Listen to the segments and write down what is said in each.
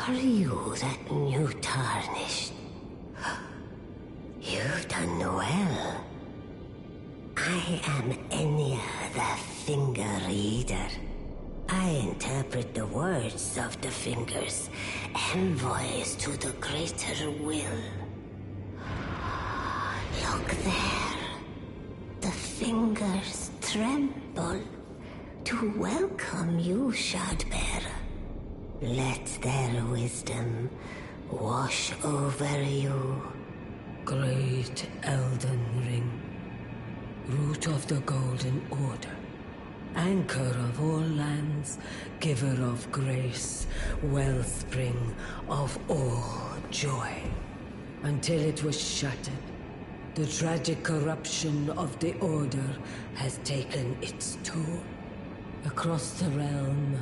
Are you that new tarnished? You've done well. I am Enya the Finger Reader. I interpret the words of the fingers, envoys to the greater will. Look there. The fingers tremble to welcome you, Shardbearer. Let their wisdom wash over you. Great Elden Ring, root of the Golden Order, anchor of all lands, giver of grace, wellspring of all joy. Until it was shattered, the tragic corruption of the Order has taken its toll. Across the realm,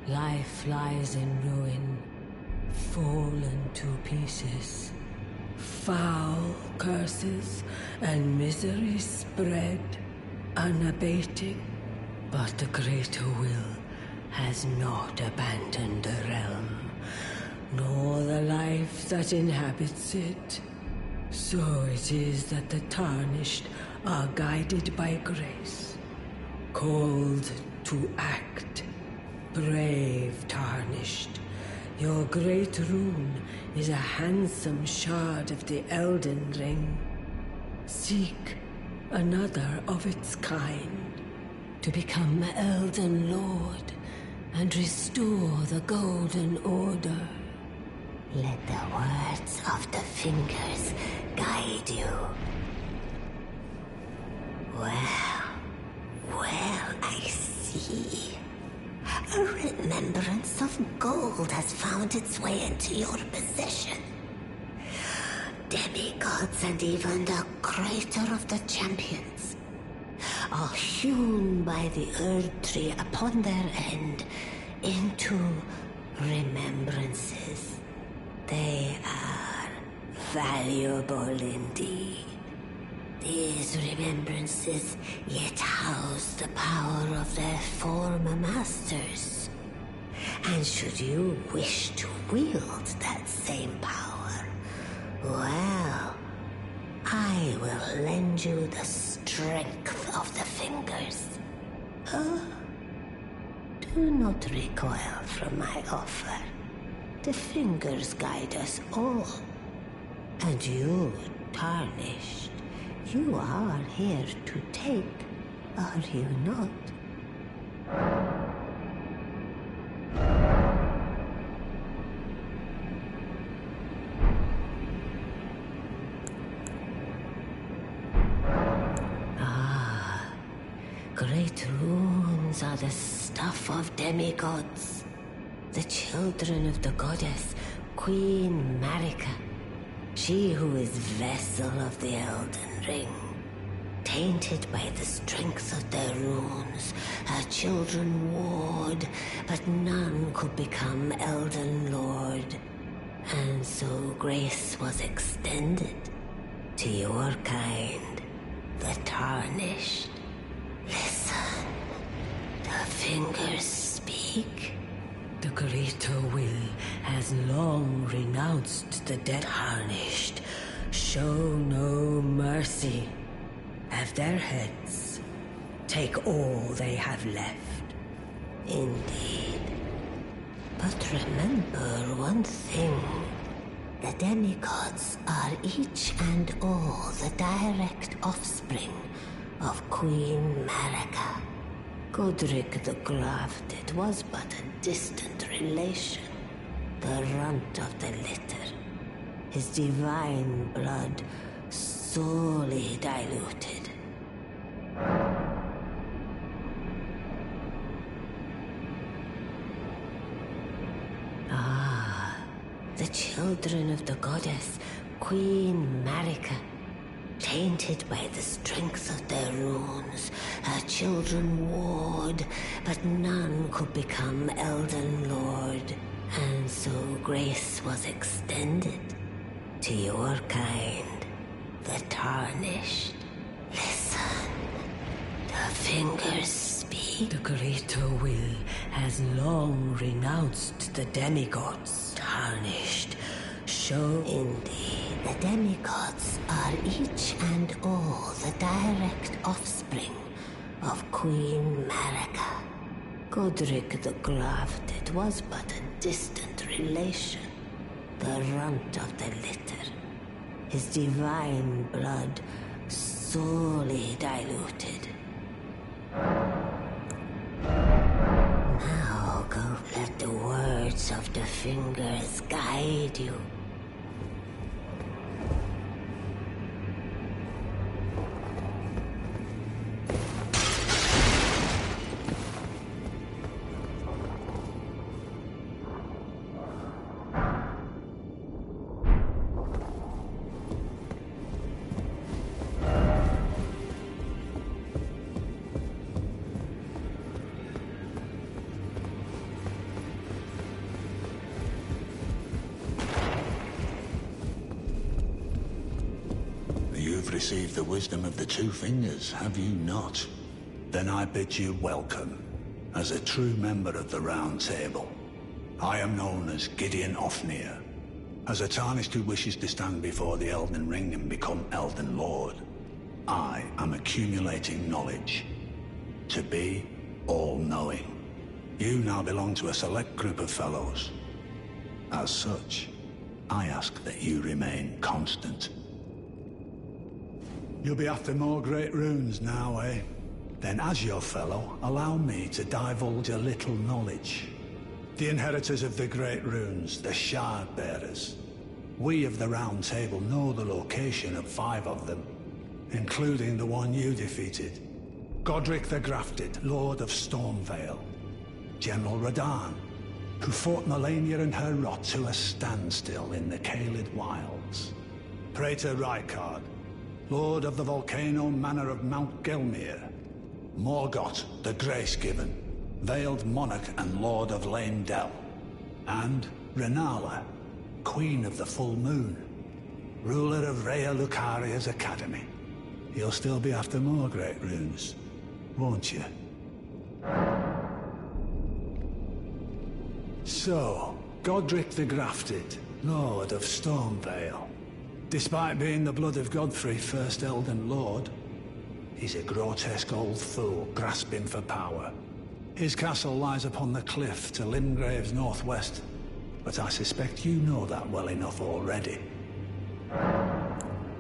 life lies in ruin, fallen to pieces. Foul curses and misery spread, unabating. But the greater will has not abandoned the realm, nor the life that inhabits it. So it is that the tarnished are guided by grace, called to act. Brave tarnished, your great rune is a handsome shard of the Elden Ring. Seek another of its kind, to become Elden Lord and restore the Golden Order. Let the words of the fingers guide you. Well, I see. A remembrance of gold has found its way into your possession. Demigods and even the greater of the champions are hewn by the Erd Tree upon their end into remembrances. They are valuable indeed. These remembrances yet house the power of their former masters. And should you wish to wield that same power, well, I will lend you the strength of the fingers. Do not recoil from my offer. The fingers guide us all. And you, tarnished, you are here to take, are you not? Great runes are the stuff of demigods, the children of the goddess, Queen Marika, she who is vessel of the Elden Ring. Tainted by the strength of their runes, her children warred, but none could become Elden Lord. And so grace was extended to your kind, the tarnished. Listen, the fingers speak. The greater will has long renounced the dead tarnished. Show no mercy. Have their heads. Take all they have left. Indeed. But remember one thing. The demigods are each and all the direct offspring of Queen Marika. Godric the Grafted was but a distant relation, the runt of the litter. His divine blood sorely diluted. The children of the goddess, Queen Marika. Tainted by the strength of their runes, her children warred, but none could become Elden Lord. And so grace was extended to your kind, the tarnished. Listen, the fingers speak. The greater will has long renounced the demigods. Tarnished, show... Indeed, the demigods are each and all the direct offspring of Queen Marika. Godric the Grafted was but a distant relation, the runt of the litter. His divine blood sorely diluted. Now go let the words of the fingers guide you. You've received the wisdom of the two fingers, have you not? Then I bid you welcome, as a true member of the Round Table. I am known as Gideon Ofnir. As a Tarnished who wishes to stand before the Elden Ring and become Elden Lord, I am accumulating knowledge. To be all-knowing. You now belong to a select group of fellows. As such, I ask that you remain constant. You'll be after more great runes now, eh? Then as your fellow, allow me to divulge a little knowledge. The inheritors of the great runes, the Shard Bearers. We of the Round Table know the location of 5 of them, including the one you defeated. Godric the Grafted, Lord of Stormvale. General Radahn, who fought Melania and her rot to a standstill in the Caelid Wilds. Praetor Rykard, Lord of the Volcano Manor of Mount Gelmir. Morgott, the Grace-Given, Veiled Monarch and Lord of Leyndell. And Renala, Queen of the Full Moon, ruler of Rhea Lucaria's Academy. You'll still be after more great runes, won't you? So, Godric the Grafted, Lord of Stormvale. Despite being the blood of Godfrey, first Elden Lord, he's a grotesque old fool grasping for power. His castle lies upon the cliff to Limgrave's northwest, but I suspect you know that well enough already.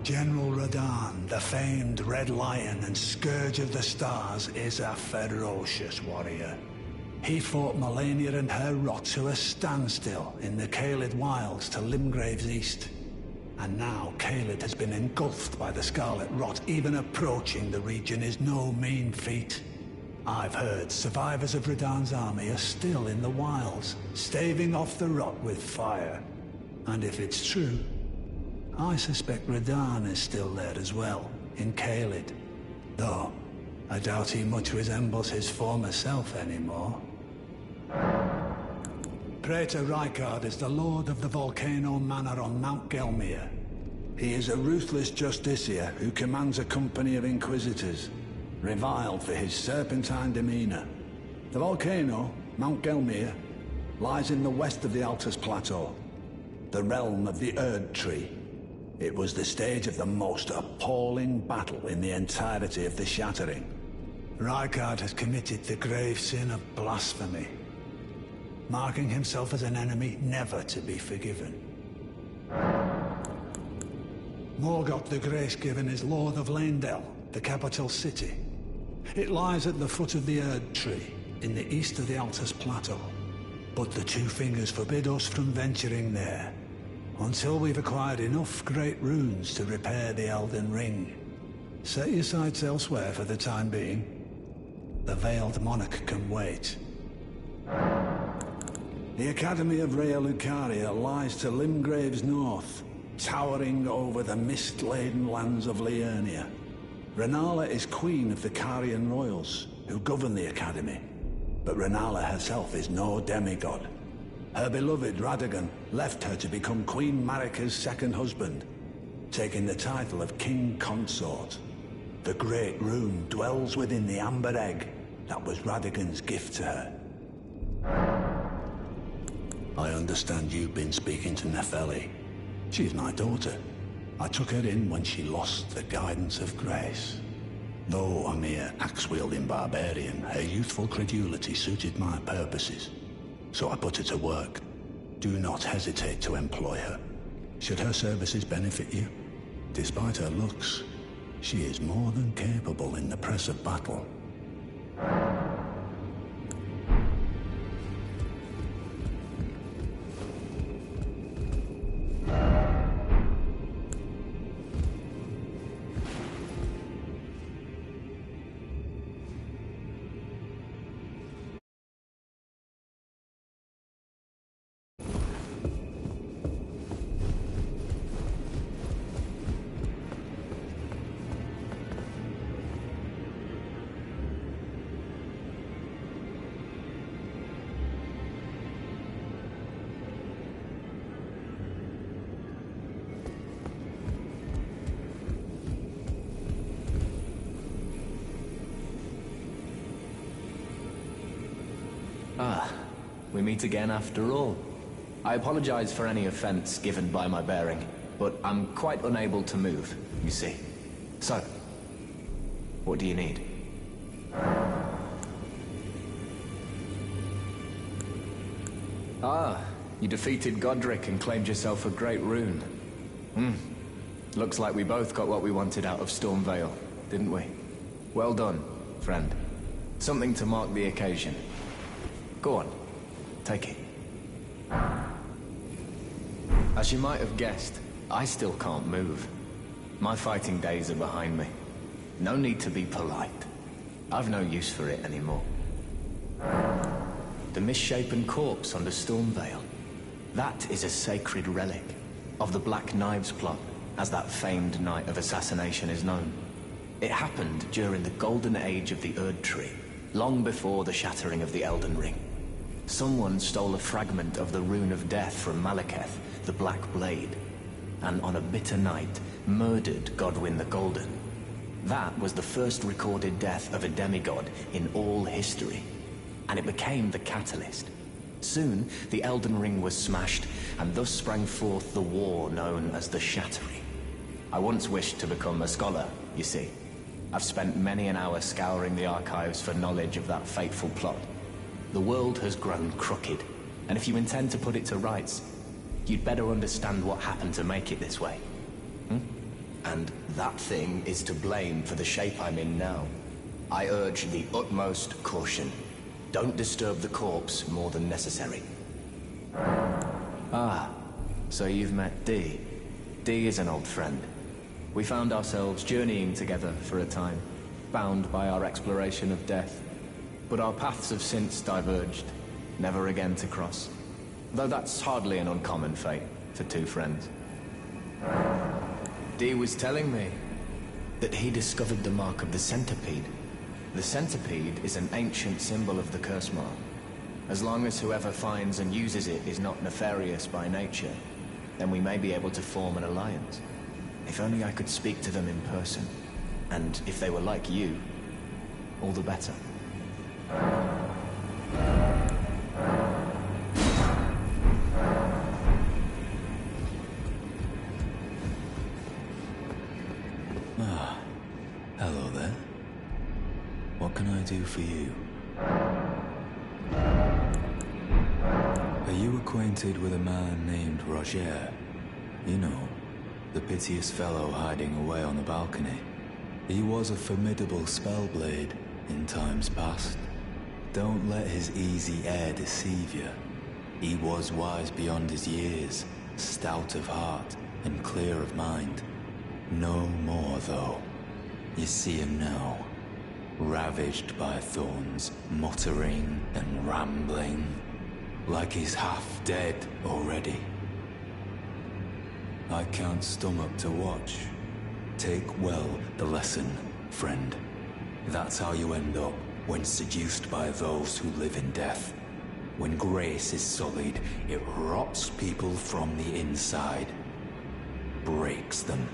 General Radahn, the famed Red Lion and Scourge of the Stars, is a ferocious warrior. He fought Melania and her rot to a standstill in the Caelid Wilds to Limgrave's east. And now Caelid has been engulfed by the Scarlet Rot. Even approaching the region is no mean feat. I've heard survivors of Radahn's army are still in the wilds, staving off the rot with fire. And if it's true, I suspect Radahn is still there as well, in Caelid. Though, I doubt he much resembles his former self anymore. Praetor Rykard is the Lord of the Volcano Manor on Mount Gelmir. He is a ruthless justiciar who commands a company of inquisitors, reviled for his serpentine demeanor. The volcano, Mount Gelmir, lies in the west of the Altus Plateau, the realm of the Erd Tree. It was the stage of the most appalling battle in the entirety of the Shattering. Rykard has committed the grave sin of blasphemy, marking himself as an enemy never to be forgiven. Morgott the Grace-Given is Lord of Leyndell, the capital city. It lies at the foot of the Erd Tree, in the east of the Altus Plateau. But the two fingers forbid us from venturing there, until we've acquired enough great runes to repair the Elden Ring. Set your sights elsewhere for the time being. The Veiled Monarch can wait. The Academy of Rhea Lucaria lies to Limgrave's north, towering over the mist-laden lands of Liurnia. Renala is queen of the Carian royals, who govern the Academy. But Renala herself is no demigod. Her beloved Radagon left her to become Queen Marika's second husband, taking the title of King Consort. The Great Rune dwells within the Amber Egg that was Radagon's gift to her. I understand you've been speaking to Nepheli. She's my daughter. I took her in when she lost the guidance of grace. Though a mere axe-wielding barbarian, her youthful credulity suited my purposes. So I put her to work. Do not hesitate to employ her. Should her services benefit you? Despite her looks, she is more than capable in the press of battle. Ah, we meet again after all. I apologize for any offense given by my bearing, but I'm quite unable to move, you see. So, what do you need? Ah, you defeated Godric and claimed yourself a great rune. Looks like we both got what we wanted out of Stormvale, didn't we? Well done, friend. Something to mark the occasion. Go on, take it. As you might have guessed, I still can't move. My fighting days are behind me. No need to be polite. I've no use for it anymore. The misshapen corpse under Stormvale. That is a sacred relic of the Black Knives plot, as that famed night of assassination is known. It happened during the golden age of the Erd Tree, long before the shattering of the Elden Ring. Someone stole a fragment of the Rune of Death from Malekith, the Black Blade, and on a bitter night, murdered Godwyn the Golden. That was the first recorded death of a demigod in all history, and it became the catalyst. Soon, the Elden Ring was smashed, and thus sprang forth the war known as the Shattering. I once wished to become a scholar, you see. I've spent many an hour scouring the archives for knowledge of that fateful plot. The world has grown crooked, and if you intend to put it to rights, you'd better understand what happened to make it this way. And that thing is to blame for the shape I'm in now. I urge the utmost caution. Don't disturb the corpse more than necessary. Ah, so you've met Dee. Dee is an old friend. We found ourselves journeying together for a time, bound by our exploration of death. But our paths have since diverged, never again to cross. Though that's hardly an uncommon fate for two friends. Dee was telling me that he discovered the mark of the centipede. The centipede is an ancient symbol of the curse mark. As long as whoever finds and uses it is not nefarious by nature, then we may be able to form an alliance. If only I could speak to them in person. And if they were like you, all the better. Hello there. What can I do for you? Are you acquainted with a man named Roger? You know, the piteous fellow hiding away on the balcony. He was a formidable spellblade in times past. Don't let his easy air deceive you. He was wise beyond his years, stout of heart and clear of mind. No more, though. You see him now, ravaged by thorns, muttering and rambling, like he's half dead already. I can't stomach to watch. Take well the lesson, friend. That's how you end up when seduced by those who live in death. When grace is sullied, it rots people from the inside, breaks them.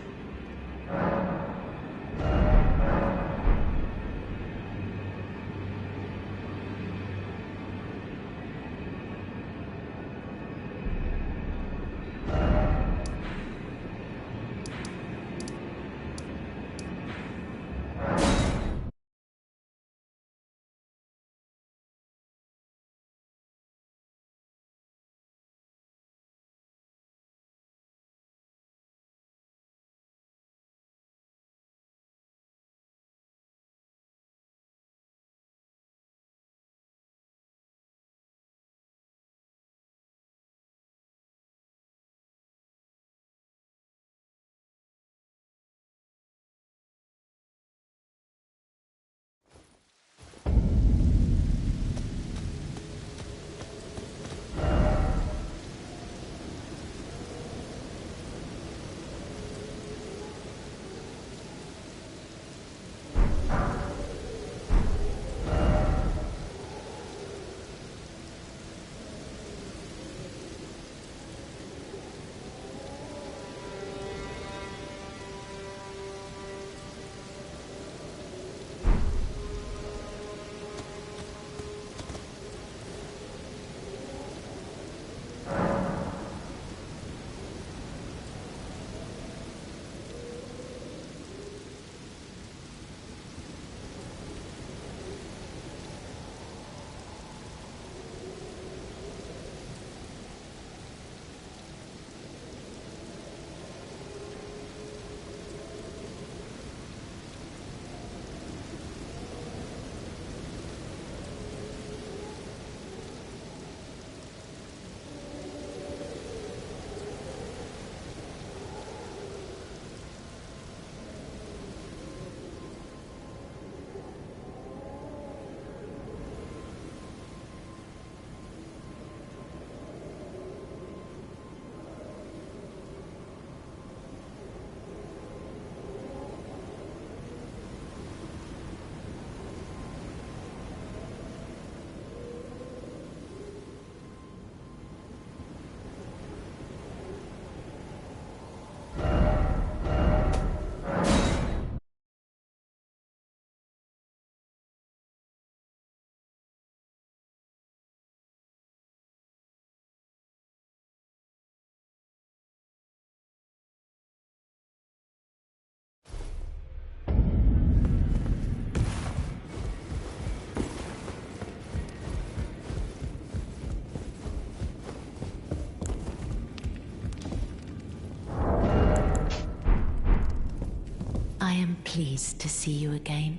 nice to see you again.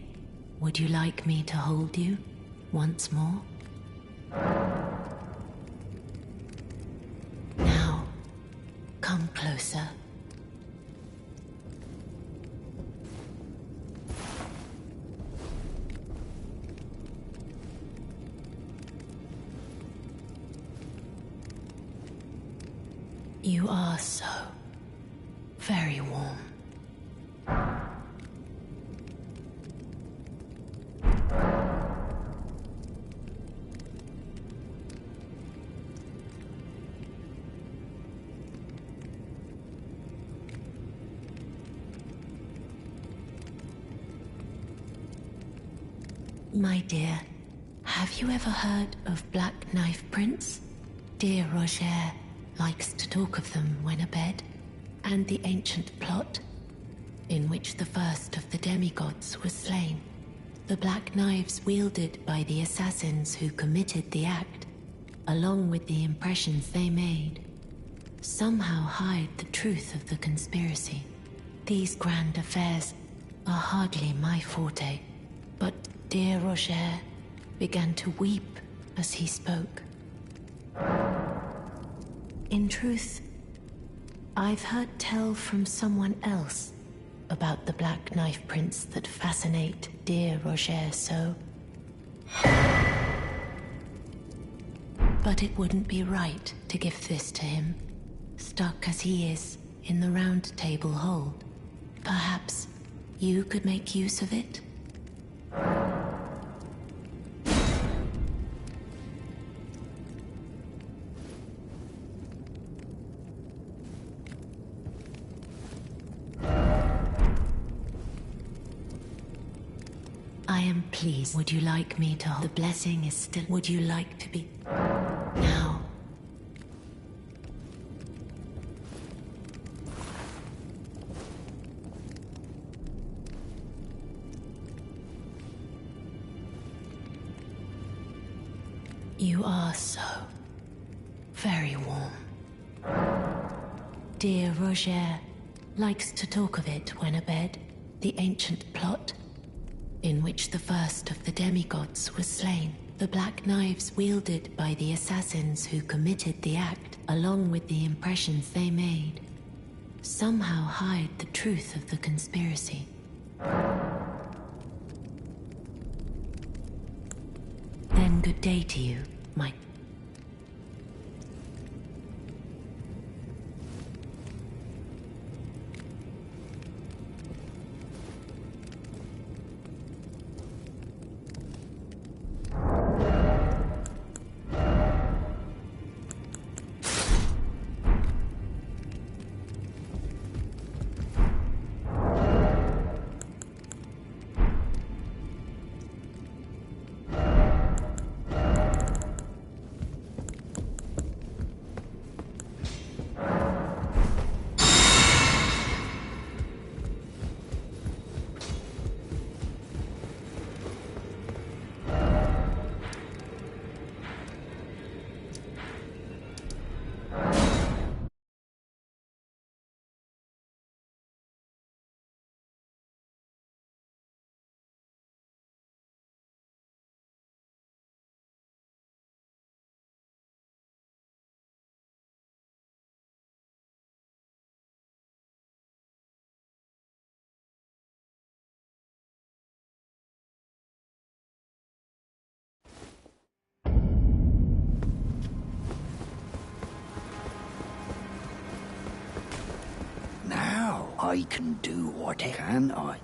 Would you like me to hold you once more? Now, come closer. You are so very warm. My dear, have you ever heard of Black Knife Prince? Dear Roger likes to talk of them when abed, and the ancient plot in which the first of the demigods was slain. The black knives wielded by the assassins who committed the act, along with the impressions they made, somehow hide the truth of the conspiracy. These grand affairs are hardly my forte, but dear Roger began to weep as he spoke. In truth, I've heard tell from someone else about the Black Knife Prince that fascinate dear Roger so. But it wouldn't be right to give this to him, stuck as he is in the Round Table hold. Perhaps you could make use of it? I am pleased. Would you like me to hold? The blessing is still. Would you like to be? Now. You are so very warm. Dear Roger likes to talk of it when abed, the ancient plot in which the first of the demigods was slain. The black knives wielded by the assassins who committed the act, along with the impressions they made, somehow hide the truth of the conspiracy. Then good day to you, my... I can do what can I?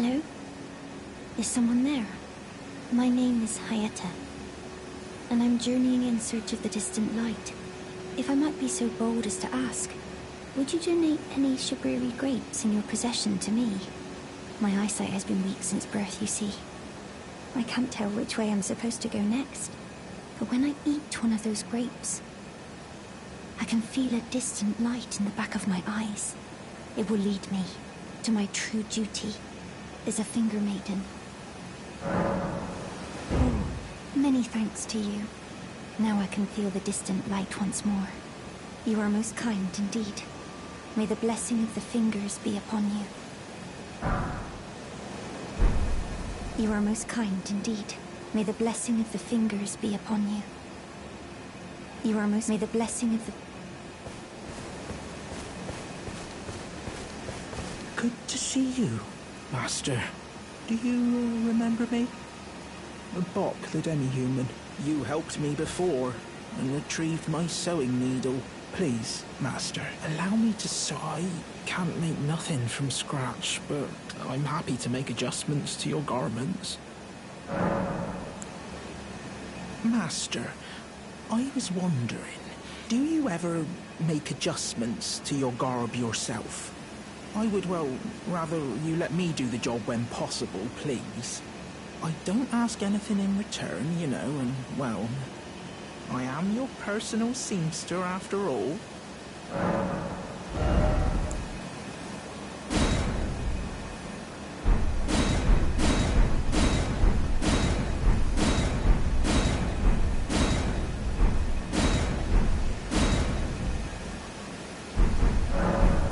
Hello? Is someone there? My name is Hayata, and I'm journeying in search of the distant light. If I might be so bold as to ask, would you donate any Shibriri grapes in your possession to me? My eyesight has been weak since birth, you see. I can't tell which way I'm supposed to go next, but when I eat one of those grapes, I can feel a distant light in the back of my eyes. It will lead me to my true duty as a finger maiden. Oh, many thanks to you. Now I can feel the distant light once more. You are most kind indeed. May the blessing of the fingers be upon you. You are most kind indeed. May the blessing of the fingers be upon you. You are most... May the blessing of the... Good to see you, Master. Do you remember me? Bok, the demi-human. You helped me before and retrieved my sewing needle. Please, Master, allow me to sew. I can't make nothing from scratch, but I'm happy to make adjustments to your garments. Master, I was wondering, do you ever make adjustments to your garb yourself? I would, well, rather you let me do the job when possible, please. I don't ask anything in return, you know, and, well, I am your personal seamster after all.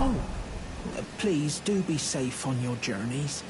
Oh, please do be safe on your journeys.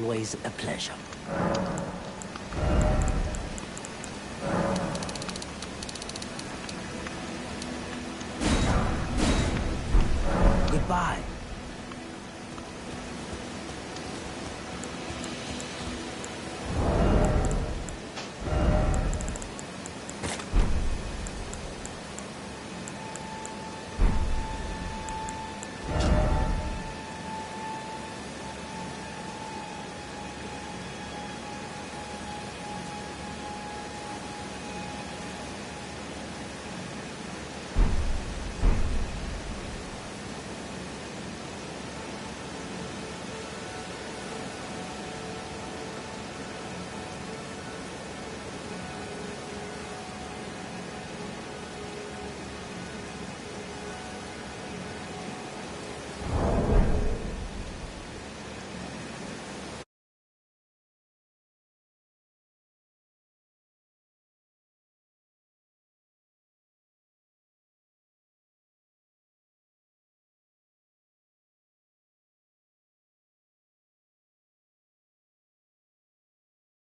always a pleasure. Goodbye.